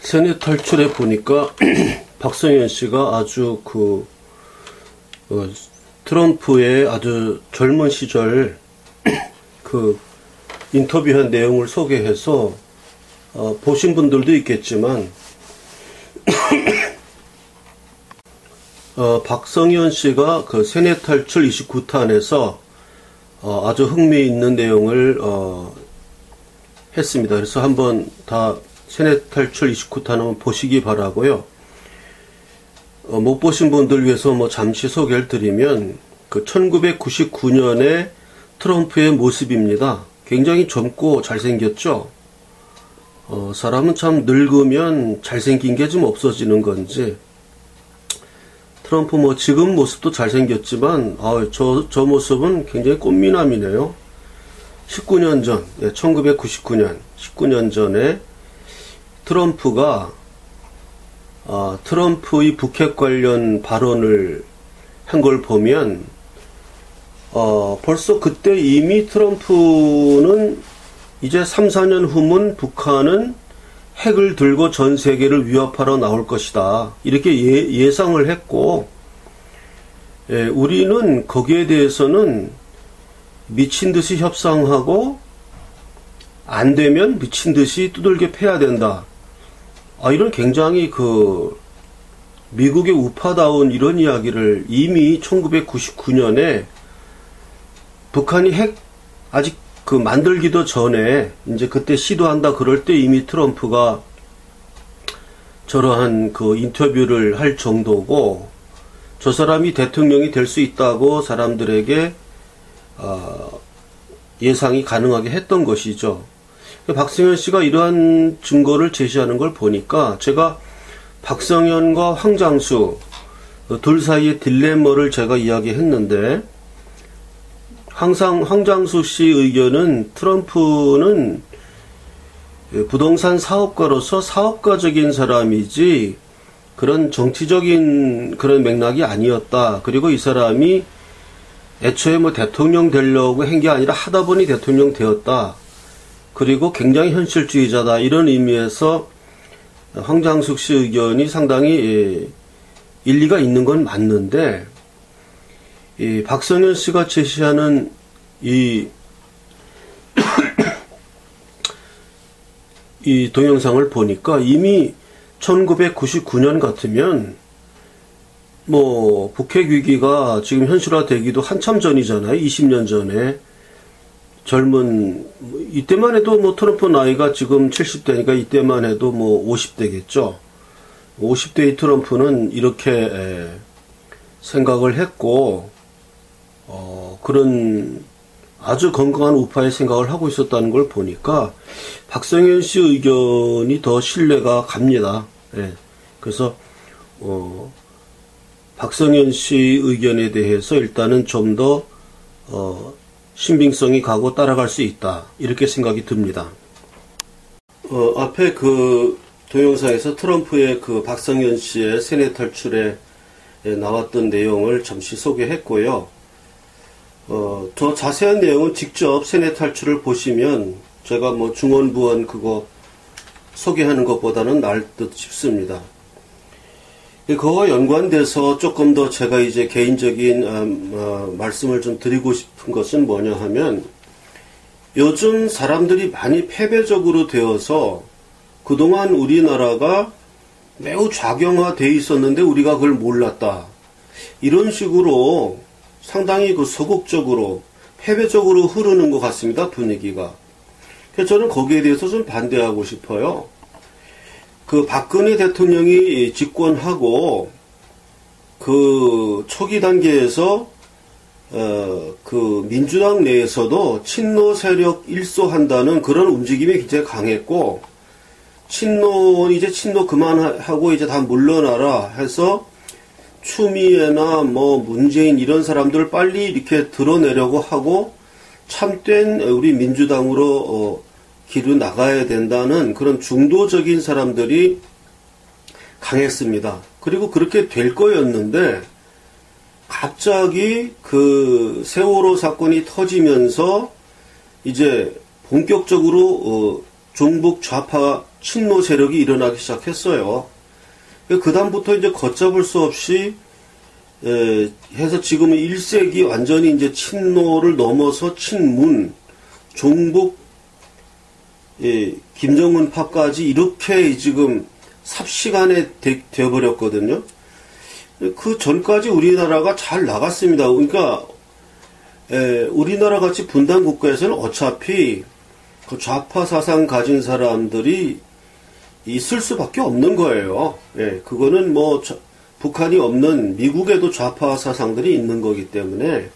세뇌 탈출에 보니까 박성현 씨가 아주 트럼프의 아주 젊은 시절 인터뷰한 내용을 소개해서 보신 분들도 있겠지만 박성현 씨가 세뇌 탈출 29탄에서 아주 흥미있는 내용을 했습니다. 그래서 한번 다 세뇌 탈출 29탄 한번 보시기 바라고요. 못 보신 분들 위해서 잠시 소개를 드리면 1999년의 트럼프의 모습입니다. 굉장히 젊고 잘생겼죠. 사람은 참 늙으면 잘생긴 게 좀 없어지는 건지, 트럼프 지금 모습도 잘생겼지만 저 모습은 굉장히 꽃미남이네요. 19년 전, 1999년 19년 전에 트럼프가 트럼프의 북핵 관련 발언을 한 걸 보면 벌써 그때 이미 트럼프는 이제 3, 4년 후면 북한은 핵을 들고 전 세계를 위협하러 나올 것이다, 이렇게 예상을 했고, 우리는 거기에 대해서는 미친 듯이 협상하고 안 되면 미친 듯이 두들겨 패야 된다, 이런 굉장히 미국의 우파다운 이런 이야기를 이미 1999년에 북한이 핵 아직 만들기도 전에 이제 그때 시도한다 그럴 때 이미 트럼프가 저러한 인터뷰를 할 정도고, 저 사람이 대통령이 될 수 있다고 사람들에게 예상이 가능하게 했던 것이죠. 박성현 씨가 이러한 증거를 제시하는 걸 보니까 제가 박성현과 황장수 둘 사이의 딜레마를 제가 이야기했는데, 항상 황장수 씨 의견은 트럼프는 부동산 사업가로서 사업가적인 사람이지 그런 정치적인 그런 맥락이 아니었다. 그리고 이 사람이 애초에 대통령 되려고 한 게 아니라 하다 보니 대통령 되었다. 그리고 굉장히 현실주의자다. 이런 의미에서 황장숙 씨 의견이 상당히 일리가 있는 건 맞는데, 이 박성현 씨가 제시하는 이 동영상을 보니까 이미 1999년 같으면 북핵 위기가 지금 현실화되기도 한참 전이잖아요. 20년 전에. 이때만 해도 트럼프 나이가 지금 70대니까 이때만 해도 50대겠죠. 50대의 트럼프는 이렇게 생각을 했고, 그런 아주 건강한 우파의 생각을 하고 있었다는 걸 보니까 박성현 씨 의견이 더 신뢰가 갑니다. 그래서 박성현 씨 의견에 대해서 일단은 좀 더 신빙성이 가고 따라갈 수 있다, 이렇게 생각이 듭니다. 앞에 동영상에서 트럼프의 박성현 씨의 세뇌 탈출에 나왔던 내용을 잠시 소개했고요. 더 자세한 내용은 직접 세뇌 탈출을 보시면 제가 중원부원 그거 소개하는 것보다는 나을 듯 싶습니다. 그거와 연관돼서 조금 더 제가 이제 개인적인 말씀을 좀 드리고 싶은 것은 뭐냐 하면, 요즘 사람들이 많이 패배적으로 되어서 그동안 우리나라가 매우 좌경화되어 있었는데 우리가 그걸 몰랐다, 이런 식으로 상당히 소극적으로 패배적으로 흐르는 것 같습니다, 분위기가. 그래서 저는 거기에 대해서 좀 반대하고 싶어요. 박근혜 대통령이 집권하고 초기 단계에서 민주당 내에서도 친노 세력 일소한다는 그런 움직임이 굉장히 강했고, 이제 친노 그만하고 이제 다 물러나라 해서 추미애나 문재인 이런 사람들을 빨리 이렇게 드러내려고 하고 참된 우리 민주당으로 길을 나가야 된다는 그런 중도적인 사람들이 강했습니다. 그리고 그렇게 될 거였는데, 갑자기 세월호 사건이 터지면서 이제 본격적으로 종북 좌파 친노 세력이 일어나기 시작했어요. 그 다음부터 이제 걷잡을 수 없이 해서 지금은 1세기 완전히 이제 친노를 넘어서 친문, 종북, 김정은 파까지 이렇게 지금 삽시간에 되어버렸거든요. 그 전까지 우리나라가 잘 나갔습니다. 그러니까 우리나라 같이 분단 국가에서는 어차피 그 좌파 사상 가진 사람들이 있을 수밖에 없는 거예요. 그거는 뭐 북한이 없는 미국에도 좌파 사상들이 있는 거기 때문에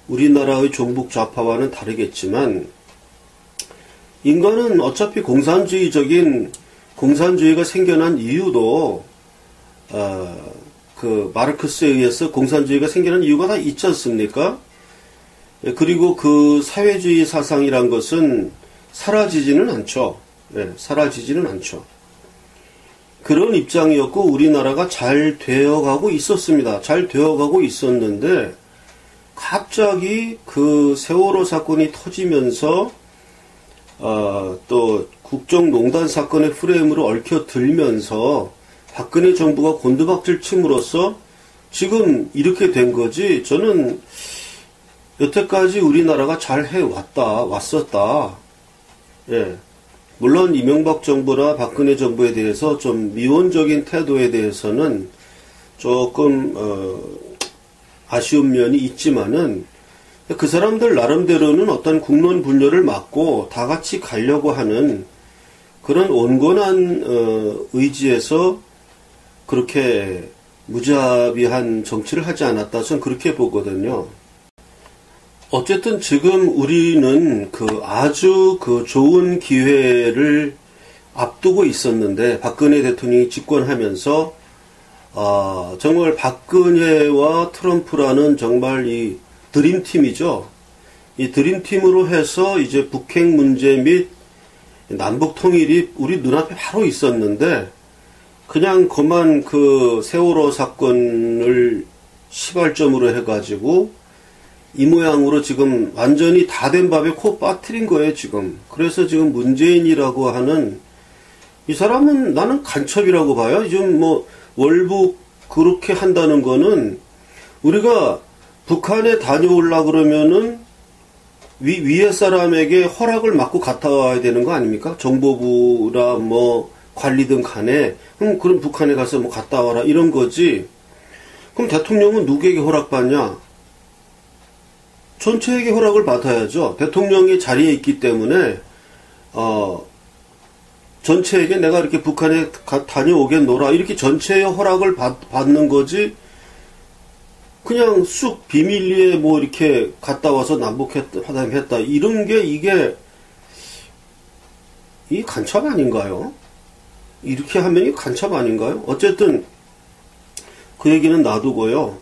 우리나라의 종북 좌파와는 다르겠지만 인간은 어차피 공산주의가 생겨난 이유도 그 마르크스에 의해서 공산주의가 생겨난 이유가 다 있지 않습니까? 그리고 그 사회주의 사상이란 것은 사라지지는 않죠. 사라지지는 않죠. 그런 입장이었고 우리나라가 잘 되어가고 있었습니다. 잘 되어가고 있었는데 갑자기 그 세월호 사건이 터지면서 또 국정농단 사건의 프레임으로 얽혀들면서 박근혜 정부가 곤두박질 침으로써 지금 이렇게 된 거지. 저는 여태까지 우리나라가 잘 왔었다. 물론 이명박 정부나 박근혜 정부에 대해서 좀 미온적인 태도에 대해서는 조금 아쉬운 면이 있지만은 그 사람들 나름대로는 어떤 국론 분열을 막고 다 같이 가려고 하는 그런 온건한 의지에서 그렇게 무자비한 정치를 하지 않았다. 저는 그렇게 보거든요. 어쨌든 지금 우리는 아주 좋은 기회를 앞두고 있었는데 박근혜 대통령이 집권하면서 정말 박근혜와 트럼프라는 정말 이 드림팀이죠. 이 드림팀으로 해서 이제 북핵 문제 및 남북 통일이 우리 눈앞에 바로 있었는데 그냥 그만 그 세월호 사건을 시발점으로 해가지고 이 모양으로 지금 완전히 다 된 밥에 코 빠뜨린 거예요, 지금. 그래서 지금 문재인이라고 하는 이 사람은 나는 간첩이라고 봐요. 지금 뭐 월북 그렇게 한다는 거는 우리가 북한에 다녀오려고 그러면은 위에 사람에게 허락을 받고 갔다 와야 되는 거 아닙니까? 정보부라 뭐 관리든 간에 그럼 북한에 가서 뭐 갔다 와라 이런 거지. 그럼 대통령은 누구에게 허락받냐? 전체에게 허락을 받아야죠. 대통령이 자리에 있기 때문에 전체에게 내가 이렇게 북한에 다녀오겠노라 이렇게 전체의 허락을 받는 거지. 그냥 쑥 비밀리에 뭐 이렇게 갔다 와서 남북회담했다 이런 게 이게 간첩 아닌가요? 이렇게 하면 이 간첩 아닌가요? 어쨌든 그 얘기는 놔두고요.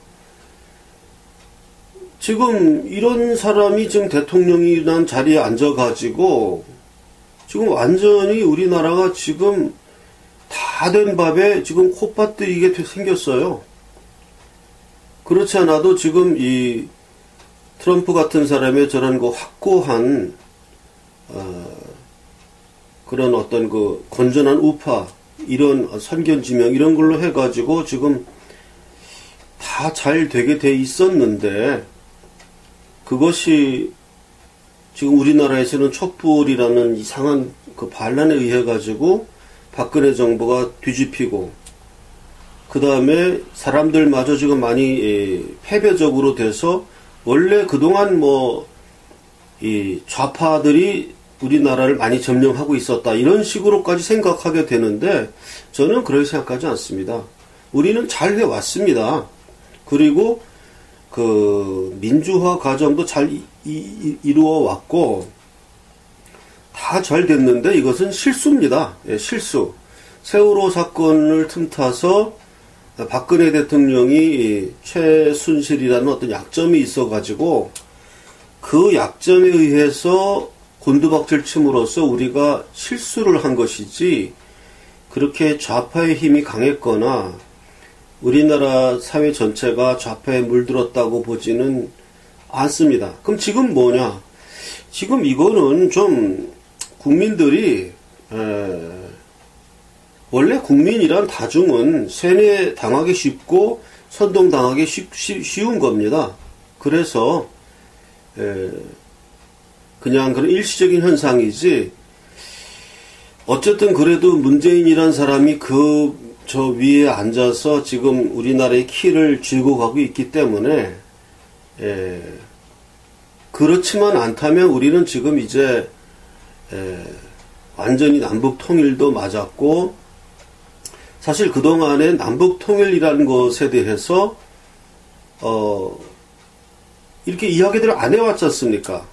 지금 이런 사람이 지금 대통령이란 자리에 앉아가지고 지금 완전히 우리나라가 지금 다 된 밥에 지금 콧바뜨리게 생겼어요. 그렇지 않아도 지금 이 트럼프 같은 사람의 저런 확고한 그런 어떤 건전한 우파 이런 선견지명 이런 걸로 해가지고 지금 다 잘 되게 돼 있었는데 그것이 지금 우리나라에서는 촛불이라는 이상한 반란에 의해 가지고 박근혜 정부가 뒤집히고 그 다음에 사람들마저 지금 많이 패배적으로 돼서 원래 그동안 이 좌파들이 우리나라를 많이 점령하고 있었다 이런 식으로까지 생각하게 되는데 저는 그렇게 생각하지 않습니다. 우리는 잘 해왔습니다. 그리고 민주화 과정도 잘 이루어 왔고 다 잘 됐는데 이것은 실수입니다. 실수. 세월호 사건을 틈타서 박근혜 대통령이 최순실이라는 어떤 약점이 있어가지고 그 약점에 의해서 곤두박질 침으로써 우리가 실수를 한 것이지 그렇게 좌파의 힘이 강했거나 우리나라 사회 전체가 좌파에 물들었다고 보지는 않습니다. 그럼 지금 뭐냐? 지금 이거는 좀 국민들이 원래 국민이란 다중은 세뇌당하기 쉽고 선동당하기 쉬운 겁니다. 그래서 그냥 그런 일시적인 현상이지, 어쨌든 그래도 문재인이란 사람이 저 위에 앉아서 지금 우리나라의 키를 쥐고 가고 있기 때문에, 그렇지만 않다면 우리는 지금 이제 완전히 남북 통일도 맞았고, 사실 그동안에 남북 통일이라는 것에 대해서 이렇게 이야기들을 안 해왔지 않습니까?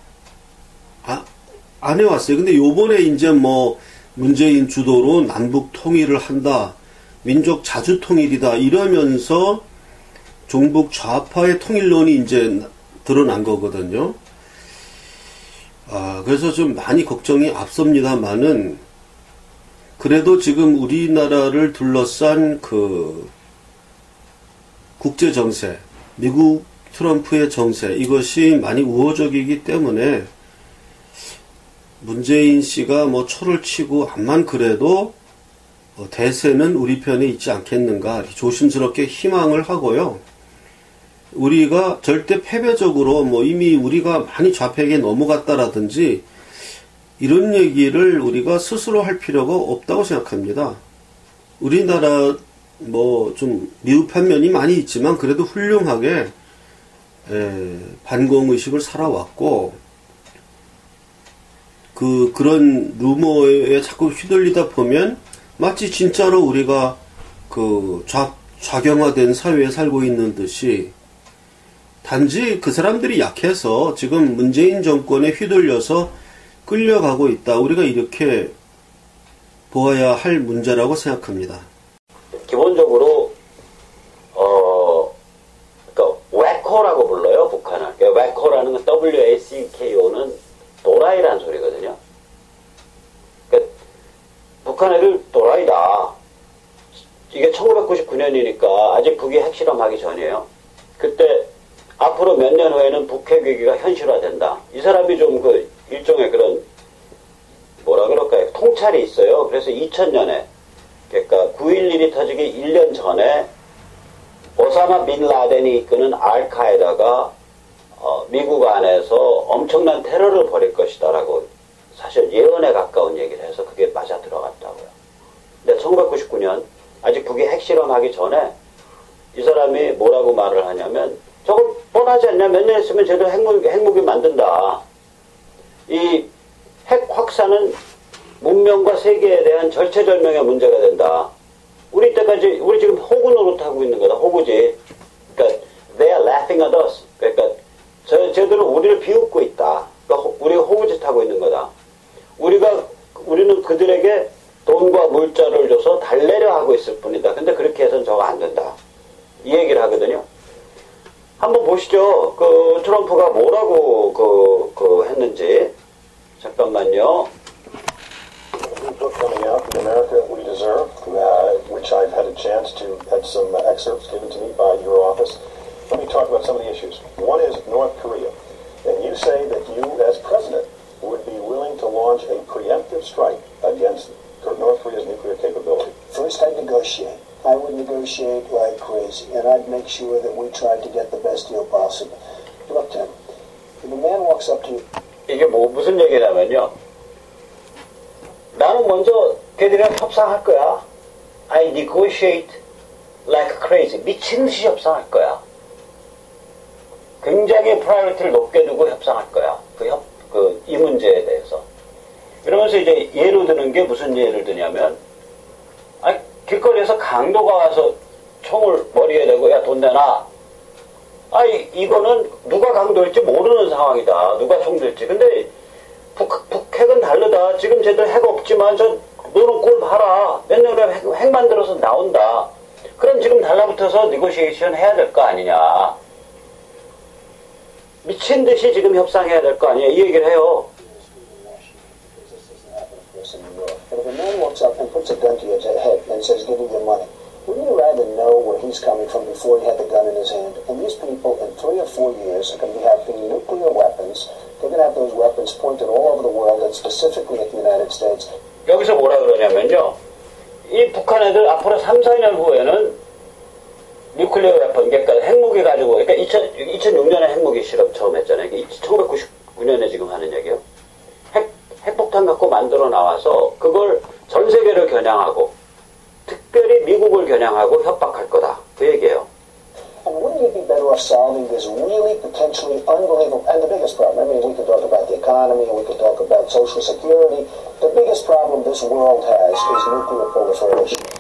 안 해왔어요. 근데 요번에 이제 뭐 문재인 주도로 남북 통일을 한다, 민족 자주 통일이다 이러면서 종북 좌파의 통일론이 이제 드러난 거거든요. 그래서 좀 많이 걱정이 앞섭니다만은, 그래도 지금 우리나라를 둘러싼 그 국제 정세, 미국 트럼프의 정세, 이것이 많이 우호적이기 때문에 문재인 씨가 뭐 초를 치고 암만 그래도 대세는 우리 편에 있지 않겠는가 조심스럽게 희망을 하고요. 우리가 절대 패배적으로 뭐 이미 우리가 많이 좌패에게 넘어갔다라든지 이런 얘기를 우리가 스스로 할 필요가 없다고 생각합니다. 우리나라 뭐 좀 미흡한 면이 많이 있지만 그래도 훌륭하게 반공의식을 살아왔고, 그런 루머에 자꾸 휘둘리다 보면 마치 진짜로 우리가 그 좌경화된 사회에 살고 있는 듯이, 단지 그 사람들이 약해서 지금 문재인 정권에 휘둘려서 끌려가고 있다. 우리가 이렇게 보아야 할 문제라고 생각합니다. 기본적으로 그러니까 웨코라고 불러요, 북한을. 그러니까 웨코라는 건 WACKO는 도라이라는 소리거든요. 그러니까 북한 애들 도라이다. 이게 1999년이니까 아직 북이 핵실험하기 전이에요. 그때 앞으로 몇 년 후에는 북핵 위기가 현실화된다. 이 사람이 좀 그 일종의 그런 뭐라 그럴까요? 통찰이 있어요. 그래서 2000년에 그러니까 9.11이 터지기 1년 전에 오사마 빈 라덴이 이끄는 알카에다가 미국 안에서 엄청난 테러를 벌일 것이다라고 사실 예언에 가까운 얘기를 해서 그게 맞아 들어갔다고요. 근데 1999년 아직 북이 핵실험하기 전에 이 사람이 뭐라고 말을 하냐면, 저거 뻔하지 않냐? 몇 년 있으면 쟤도 핵무기 만든다. 이 핵 확산은 문명과 세계에 대한 절체절명의 문제가 된다. 우리 지금 호구 노릇하고 있는 거다. 호구지. 그러니까 they are laughing at us. 그러니까 쟤들은 우리를 비웃고 있다. 그러니까 우리가 호구짓 하고 있는 거다. 우리는 그들에게 돈과 물자를 줘서 달래려 하고 있을 뿐이다. 근데 그렇게 해서는 저거 안 된다. 이 얘기를 하거든요. 한번 보시죠. 그 트럼프가 뭐라고 했는지. 잠깐만요. Book coming out, The America We Deserve, which I've had a chance to had some excerpts given to me by your office. Let me talk about some of the issues. One is North Korea, and you say that you, as president, would be willing to launch a preemptive strike against North Korea's nuclear capability. First, I'd negotiate. I would negotiate like crazy, and I'd make sure that we tried to get the best deal possible. Look, Tim, if a man walks up to you... 이게 무슨 얘기냐면요. 나는 먼저 걔들이랑 협상할 거야. I negotiate like crazy. 미친 듯이 협상할 거야. 굉장히 프라이어리티를 높게 두고 협상할 거야. 이 문제에 대해서. 이러면서 이제 예로 드는 게 무슨 예를 드냐면, 길거리에서 강도가 와서 총을 머리에 대고, 야, 돈 내놔. 이거는 누가 강도일지 모르는 상황이다. 누가 총 들지. 근데 북핵은 다르다. 지금 쟤들 핵 없지만 너는 꼴 봐라. 몇 년 후에 핵 만들어서 나온다. 그럼 지금 달라붙어서 네고시에이션 해야 될 거 아니냐. 미친 듯이 지금 협상해야 될 거 아니냐. 이 얘기를 해요. But if a man walks up and puts a gun to your head and says, give me your money, wouldn't you rather know where he's coming from before he had the gun in his hand? And these people in 3 or 4 years are going to be having nuclear weapons. They're going to have those weapons pointed all over the world and specifically at the United States. 여기서 뭐라 그러냐면요. 이 북한 애들 앞으로 3, 4년 후에는 뉴클리어 웨폰, 그러니까 핵무기 가지고, 그러니까 2006년에 핵무기 실험 처음 했잖아요. 1999년에 지금 하는 얘기요. 핵폭탄 갖고 만들어 나와서 그걸 전 세계를 겨냥하고, 특별히 미국을 겨냥하고 협박할 거다. 그 얘기예요. And wouldn't you be better off solving this really potentially unbelievable, and the biggest problem, I mean, we could talk about the economy, we could talk about social security. The biggest problem this world has is nuclear proliferation.